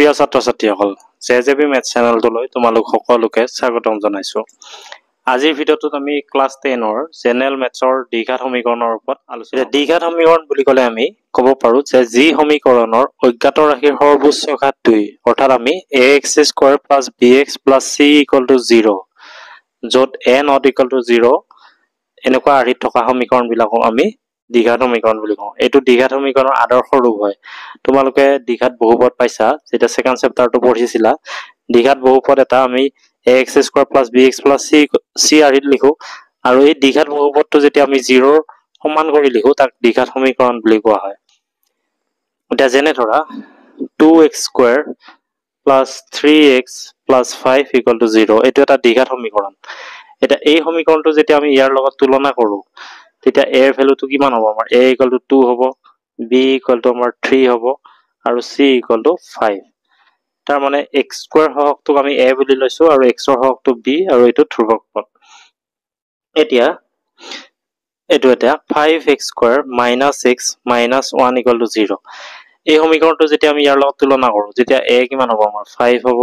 প্ৰিয় ছাত্ৰ-ছাত্ৰীসকল জেজেবি মেথ চেনেলটোলৈ তোমালোক সকলোকে স্বাগতম জনাইছো। আজিৰ ভিডিঅ'টোত আমি ক্লাছ 10ৰ জেনেৰেল মেথছৰ দ্বিঘাত সমীকৰণৰ ওপৰত আলোচনা কৰিম। দ্বিঘাত সমীকৰণ বুলি ক'লে আমি ক'ব পাৰো যে যি সমীকৰণৰ অজ্ঞাত ৰাশিৰ সৰ্বোচ্চ ঘাত 2 অৰ্থাৎ আমি ax² + bx + c = 0 য'ত a not equal to 0 এনেকুৱা আৰ্হিত থকা সমীকৰণবিলাকক আমি দ্বিঘাত সমীকৰণ বুলি কওঁ। এইটো দ্বিঘাত সমীকৰণৰ আদৰ্শ ৰূপ হয়। তোমালোকে দ্বিঘাত বহুপদ পাইছা যেতিয়া সেকেন্ড চেপ্টাৰটো পঢ়িছিলা। দ্বিঘাত বহুপদ এটা আমি ax² + bx + c আৰ্হিত লিখো আৰু এই দ্বিঘাত বহুপদটো যেতিয়া আমি 0ৰ সমান কৰি লিখো তাক দ্বিঘাত সমীকৰণ বুলি কোৱা হয়। এতিয়া যেনে ধৰা 2x² + 3x + 5 = 0 এইটো এটা দ্বিঘাত সমীকৰণ। এতিয়া এই সমীকৰণটো যেতিয়া আমি ইয়াৰ লগত তুলনা কৰো তেতিয়া a ৰ ভ্যালুটো কিমান হ'ব? আমাৰ a = 2 হ'ব, b = আমাৰ 3 হ'ব আৰু c = 5। তাৰ মানে x² সহগটোক আমি a বুলি লৈছো আৰু x ৰ সহগটো b আৰু এইটো ধ্ৰুৱক পদ। এতিয়া 5x² - x - 1 = 0 এই সমীকৰণটো যেতিয়া আমি ইয়াৰ লগত তুলনা কৰো তেতিয়া a কিমান হ'ব? আমাৰ 5 হ'ব,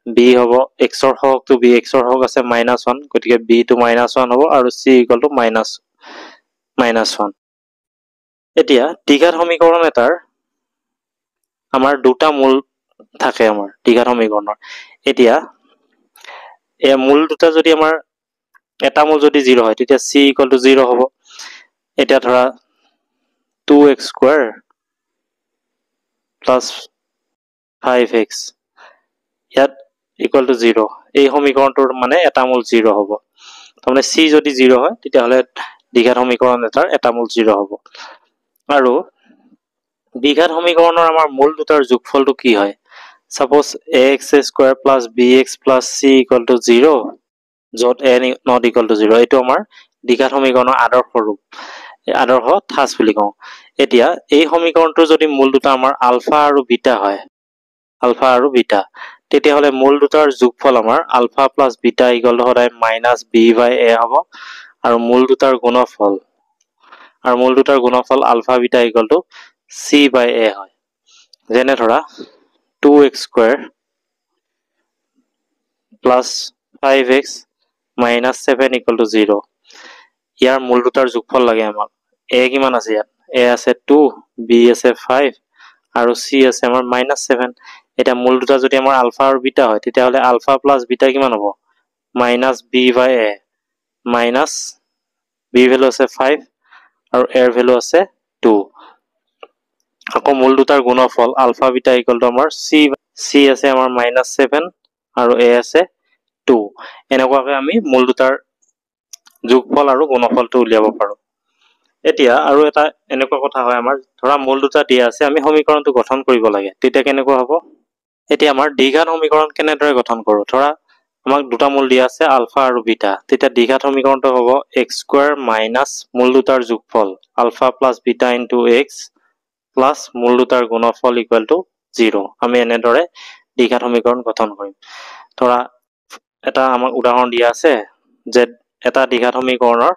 b হ'ব, x ৰ সহগটো b, x ৰ সহগ আছে -1 গতিকে b টো -1 হ'ব আৰু c = -1। এতিয়া দ্বিঘাত সমীকৰণ এটাৰ আমাৰ দুটা মূল থাকে আমাৰ দ্বিঘাত সমীকৰণৰ। এতিয়া এই মূল দুটা যদি আমাৰ এটা মূল যদি 0 হয় তেতিয়া c = 0 হ'ব। এতিয়া ধৰা 2x² + 5x ইয়াত = 0 এই সমীকৰণটোৰ মানে এটা মূল 0 হ'ব। তাৰমানে c যদি 0 হয় তেতিয়াহ'লে দ্বিঘাত সমীকৰণ এটাৰ এটা মূল 0 হ'ব। আৰু দ্বিঘাত সমীকৰণৰ আমাৰ মূল দুটাৰ যোগফলটো কি হয়? সাপোজ ax² + bx + c = 0 য'ত a not equal to 0 এইটো আমাৰ দ্বিঘাত সমীকৰণৰ আদৰ্শ ৰূপ, আদৰ্শ ঠাঁচ বুলি কওঁ। এতিয়া এই সমীকৰণটোৰ যদি মূল দুটা আমাৰ আলফা আৰু বিটা হয়, আলফা আৰু বিটা, তেতিয়াহ'লে মূল দুটাৰ যোগফল আমাৰ আলফা + বিটা = সদায় -b/a হ'ব আৰু মূল দুটাৰ গুণফল আলফা বিটা = c/a হয়। যেনে ধৰা 2x² + 5x - 7 = 0 ইয়াৰ মূল দুটাৰ যোগফল লাগে আমাক। a কিমান আছে ইয়াত? a আছে 2, b আছে 5 আৰু c আছে আমাৰ -7। এতিয়া মূল দুটা যদি আমাৰ আলফা আৰু বিটা হয় তেতিয়াহ'লে আলফা + বিটা কিমান হ'ব? -b/a b ভ্যালু আছে 5 আৰু a ৰ ভ্যালু আছে 2। আকৌ মূল দুটাৰ গুণফল আলফা বিটা = আমাৰ c আছে আমাৰ -7 আৰু a আছে 2। এনেকুৱাকৈ আমি মূল দুটাৰ যোগফল আৰু গুণফলটো উলিয়াব পাৰো। এতিয়া আৰু এটা এনেকুৱা কথা হয় আমাৰ ধৰা মূল দুটা দিয়া আছে, আমি সমীকৰণটো গঠন কৰিব লাগে, তেতিয়া কেনেকুৱা হ'ব? এতিয়া আমাৰ দ্বিঘাত সমীকৰণ কেনেদৰে গঠন কৰো? ধৰা আমাক দুটা মূল দিয়া আছে আলফা আৰু বিটা, তেতিয়া দ্বিঘাত সমীকৰণটো হ'ব x² - মূল দুটাৰ যোগফল আলফা + বিটা × x প্লাছ মূল দুটাৰ গুণফল = 0। আমি এনেদৰে দ্বিঘাত সমীকৰণ গঠন কৰিম। ধৰা এটা আমাক উদাহৰণ দিয়া আছে যে এটা দ্বিঘাত সমীকৰণৰ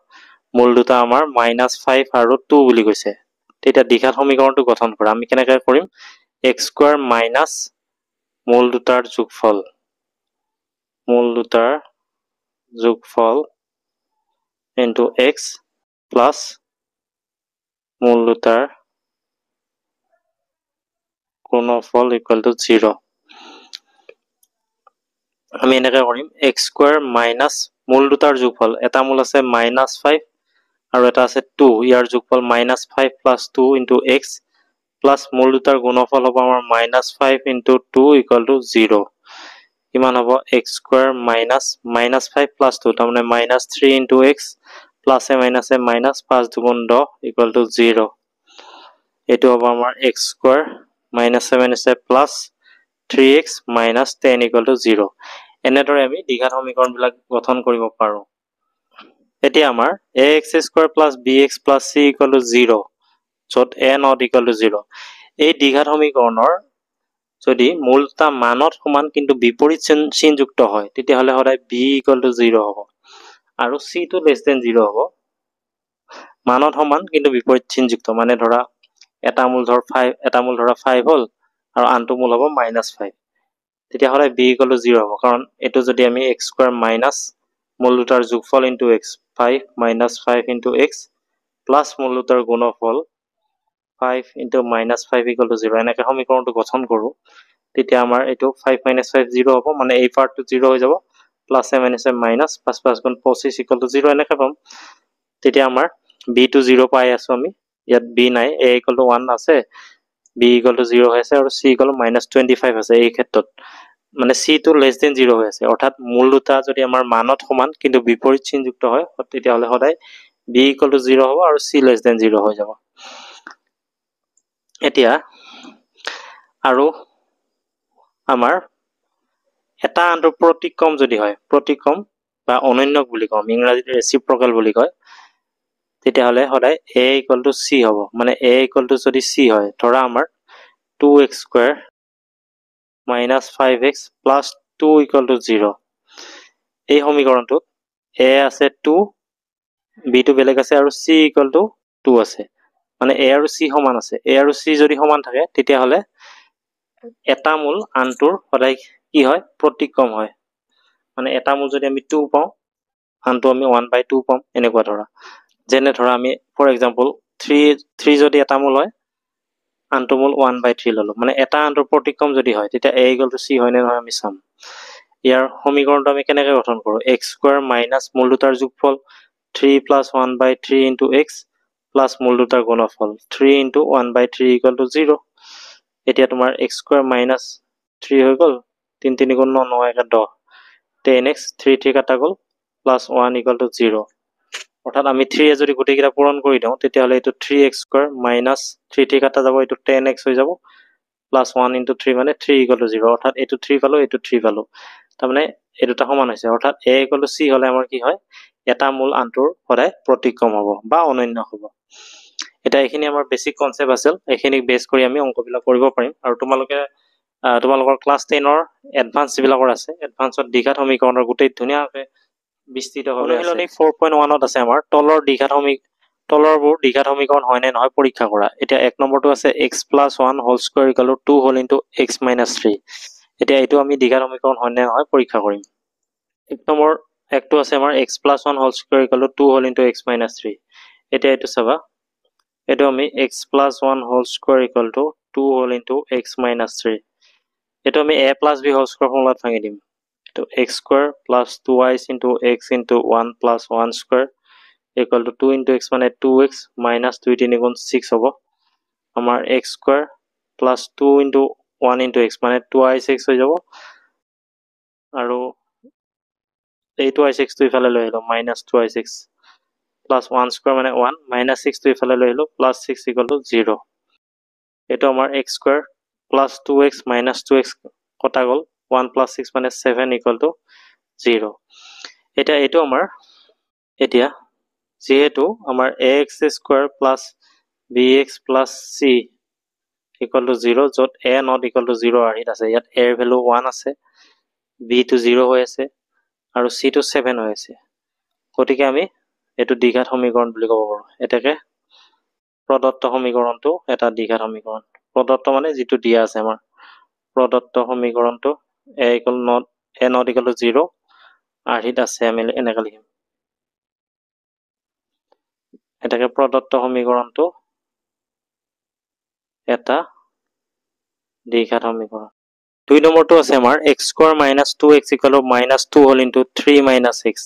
মূল দুটা আমাৰ -5 আৰু 2 বুলি কৈছে। তেতিয়া দ্বিঘাত সমীকৰণটো গঠন কৰা আমি কেনেকৈ কৰিম? x² - মূল দুটাৰ যোগফল × x প্লাছ মূল দুটাৰ গুণফল = 0। আমি এনেকৈ কৰিম x² - মূল দুটাৰ যোগফল, এটা মূল আছে -5 আৰু এটা আছে 2, ইয়াৰ যোগফল -5 + 2 × x প্লাছ মূল দুটাৰ গুণফল হ'ব আমাৰ -5 × 2 = 0। কিমান হ'ব? x² - -5 + 2 তাৰমানে -3 × x প্লাছে মাইনাছে -5 × 2 = 10 = 0। এইটো হ'ব আমাৰ x² -7 আছে প্লাছ 3x - 10 = 0। এনেদৰে আমি দ্বিঘাত সমীকৰণবিলাক গঠন কৰিব পাৰো। এতিয়া আমাৰ ax² + bx + c = 0 য'ত a not equal to 0 এই দ্বিঘাত সমীকৰণৰ যদি মূল দুটা মানত সমান কিন্তু বিপৰীত চিনযুক্ত হয় তেতিয়াহ'লে সদায় b = 0 হ'ব আৰু c টো <0 হ'ব। মানত সমান কিন্তু বিপৰীত চিনযুক্ত, মানে ধৰা এটা মূল ধৰা 5 হ'ল আৰু আনটো মূল হ'ব -5 তেতিয়া হ'লে b = 0 হ'ব কাৰণ এটো যদি আমি x² মাইনাস মূল দুটাৰ যোগফল into x 5 - 5 into x plus মূল দুটাৰ গুণফল 5 ইনটু -5 = 0 এনেকৈ সমীকৰণটো গঠন কৰো তেতিয়া আমাৰ এটো 5 - 5 0 হ'ব মানে এই পাৰ্টটো 0 হৈ যাব প্লাস - মাইনাস 5 5 গুণ 25 = 0 এনেকৈ পাম তেতিয়া আমাৰ b টো 0 পাই আছো আমি ইয়াত b নাই a = 1 আছে b = 0 হৈ আছে আৰু c = -25 আছে এই ক্ষেত্ৰত মানে c টো less than 0 হৈ আছে অৰ্থাৎ মূল দুটা যদি আমাৰ মানত সমান কিন্তু বিপৰীত চিহ্নযুক্ত হয় তেতিয়া হলে সদায় b = 0 হ'ব আৰু c less than 0 হৈ যাব এতিয়া আৰু আমাৰ এটা আনটোৰ প্ৰতিক্ৰম যদি হয় প্ৰতিক্ৰম বা অনন্যক বুলি কম ইংৰাজীত ৰেচিপ্ৰকেল বুলি কয় তেতিয়া হলে সদায় a = c হ'ব মানে a = যদি c হয় ধৰা আমাৰ 2x² - 5x + 2 = 0 এই সমীকৰণটোত a আছে 2 b টো বেলেগ আছে আৰু c = 2 আছে মানে a আৰু c সমান আছে a আৰু c যদি সমান থাকে তেতিয়া হলে এটা মূল আনটোৰ সদায় কি হয় প্ৰতিক্ৰম হয় মানে এটা মূল যদি আমি 2 পাও আনটো আমি 1/2 পাম এনেকুৱা ধৰা যেনে ধৰা আমি ফৰ এক্সাম্পল 3 যদি এটা মূল হয় আনটো মূল 1/3 ললো মানে এটা আনটোৰ প্ৰতিক্ৰম যদি হয় তেতিয়া a = c হয় নে নহয় আমি চাম ইয়াৰ সমীকৰণটো আমি কেনেকৈ গঠন কৰো x² মাইনাস মূল দুটাৰ যোগফল 3 + 1/3 ইনটু x প্লাস মূল দুটাৰ গুণফল 3 ইনটু 1/3 = 0 এতিয়া তোমাৰ x² মাইনাস 3 হৈ গল 3 3 গুণ 9 9 10 10x 3 3 কাটা গল প্লাস 1 = 0 অৰ্থাৎ আমি 3 এ যদি গোটেইকেইটা পূৰণ কৰি দিওঁ তেতিয়া হলে এটো 3x² মাইনাস 3 3 কাটা যাব এটো 10x হৈ যাব প্লাস 1 * 3 মানে 3 = 0 অৰ্থাৎ এটো 3 পালো এটো 3 পালো তাৰ মানে এই দুটা সমান হৈছে অৰ্থাৎ a = c হলে আমাৰ কি হয় এটা মূল আনটোৰ সদায় প্ৰতিক্ৰম হ'ব বা অনন্য হ'ব এটা এইখিনি আমাৰ বেসিক কনসেপ্ট আছিল এইখিনি বেস কৰি আমি অংকবিলাক কৰিব পাৰিম আৰু তোমালোকৰ ক্লাস 10 ৰ এডভান্স বিলাকৰ আছে এডভান্সত দ্বিঘাত সমীকৰণৰ গোটেই ধুনিয়াকৈ বিস্তৃতভাৱে আছে অনুশীলনী 4.1 ত আছে আমাৰ তলৰবোৰ দ্বিঘাত সমীকৰণ হয় নে নহয় পৰীক্ষা কৰা এতিয়া এক নম্বৰটো আছে x + 1 whole square = 2 whole into x - 3 এতিয়া এটো আমি দ্বিঘাত সমীকৰণ হয় নে নহয় পৰীক্ষা কৰিম এক নম্বৰ একটো আছে আমাৰ x + 1 whole square = 2 whole into x - 3 এতিয়া এটো চাবা এটো আমি x + 1 whole square = 2 whole into x - 3 এটো আমি a + b হোল স্কয়াৰ ফৰ্মুলাত ভাঙি দিম তো x² + 2y * x * 1 + 1 square = 2 * x মানে 2x - 2 3 গুণ 6 হ'ব আমাৰ x² + 2 * 1 * x মানে 2i6 হৈ যাব আৰু এইটো i6 টো ইফালে লৈ আহিলো -2i6 plus 1 square মানে 1 minus 6 টো ইফালে লৈ আহিলো plus 6 = 0 এটো আমাৰ x² plus 2x minus 2x কটা গল 1 plus 6 মানে 7 = 0 এটা এটো আমাৰ এতিয়া যেহেতু আমাৰ ax² plus bx plus c = 0 যত a not equal to 0 আৰিত আছে ইয়াত a এৰ ভ্যালু 1 আছে b টো 0 হৈ আছে আৰু c টো 7 হৈ আছে গতিকে আমি এটো দ্বিঘাত সমীকৰণ বুলি ক'ব পাৰো এটাকে প্ৰদত্ত সমীকৰণটো এটা দ্বিঘাত সমীকৰণ প্ৰদত্ত মানে যেটো দিয়া আছে আমাৰ প্ৰদত্ত সমীকৰণটো a not equal to 0 আৰিত আছে আমি এনেকৈ লিখিম এটাকে প্ৰদত্ত সমীকৰণটো এটা দ্বিঘাত সমীকৰণ দুই নম্বৰটো আছে আমাৰ x² - 2x = -2 whole into 3 - x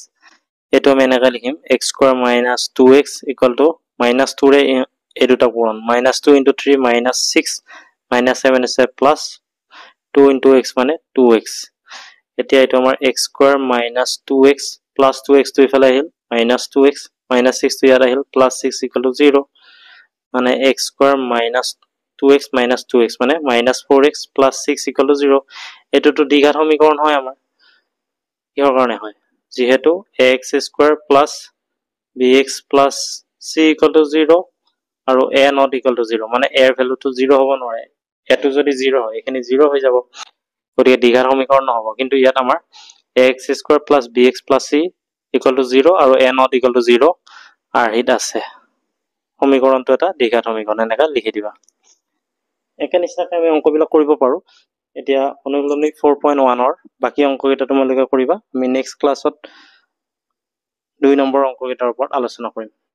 এটো আমি এনেকৈ লিখিম x² - 2x = -2 ৰে এই দুটা পূৰণ -2 * 3 - 6 -7 আছে প্লাস 2 * x মানে 2x এতিয়া এটো আমাৰ x² - 2x plus 2x টো ইফালে আহিল -2x -6 টো ইয়াত আহিল +6 = 0 মানে x² - 2x - 2x মানে -4x plus 6 = 0 এটোটো দ্বিঘাত সমীকৰণ হয় আমাৰ কিহৰ কাৰণে হয় যেহেতু ax² plus bx plus c = 0 আৰু a not equal to 0 মানে a এৰ ভ্যালুটো 0 হ'ব নোৱাৰে এটো যদি 0 হয় এখানে 0 হৈ যাব গতিকে দ্বিঘাত সমীকৰণ নহব কিন্তু ইয়াত আমাৰ ax² plus bx plus c = 0 আৰু a not equal to 0 আৰিত আছে সমীকৰণটো এটা দ্বিঘাত সমীকৰণ এনেকৈ লিখি দিবা একে নিচিনাকৈ আমি অংকবিলাক কৰিব পাৰোঁ। এতিয়া অনুশীলনী 4.1 বাকী অংককেইটা তোমালোকে কৰিবা। আমি নেক্সট ক্লাছত 2 নম্বৰ অংককেইটাৰ ওপৰত আলোচনা কৰিম।